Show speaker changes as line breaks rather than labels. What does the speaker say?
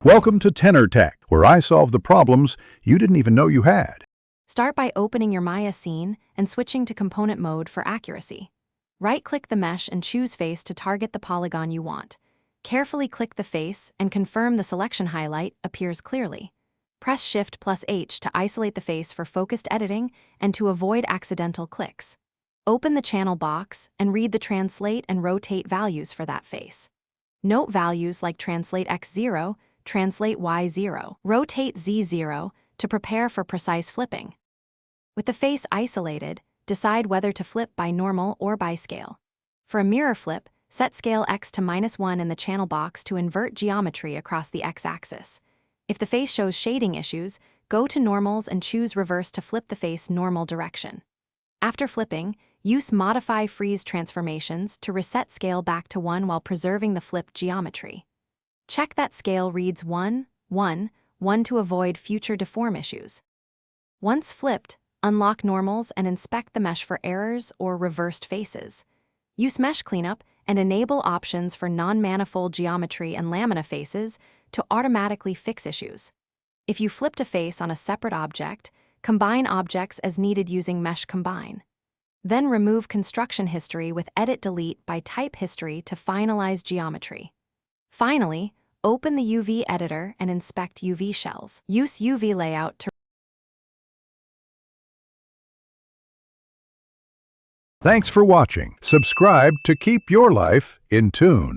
Welcome to Tenor Tech, where I solve the problems you didn't even know you had.
Start by opening your Maya scene and switching to component mode for accuracy. Right-click the mesh and choose face to target the polygon you want. Carefully click the face and confirm the selection highlight appears clearly. Press Shift+H to isolate the face for focused editing and to avoid accidental clicks. Open the channel box and read the translate and rotate values for that face. Note values like translate X0, translate Y0, rotate Z0 to prepare for precise flipping. With the face isolated, decide whether to flip by normal or by scale. For a mirror flip, set scale X to -1 in the channel box to invert geometry across the X-axis. If the face shows shading issues, go to normals and choose reverse to flip the face normal direction. After flipping, use modify freeze transformations to reset scale back to 1 while preserving the flipped geometry. Check that scale reads 1, 1, 1 to avoid future deform issues. Once flipped, unlock normals and inspect the mesh for errors or reversed faces. Use mesh cleanup and enable options for non-manifold geometry and lamina faces to automatically fix issues. If you flipped a face on a separate object, combine objects as needed using mesh combine. Then remove construction history with edit delete by type history to finalize geometry. Finally, open the UV editor and inspect UV shells. Use UV layout to
Thanks for watching. Subscribe to keep your life in tune.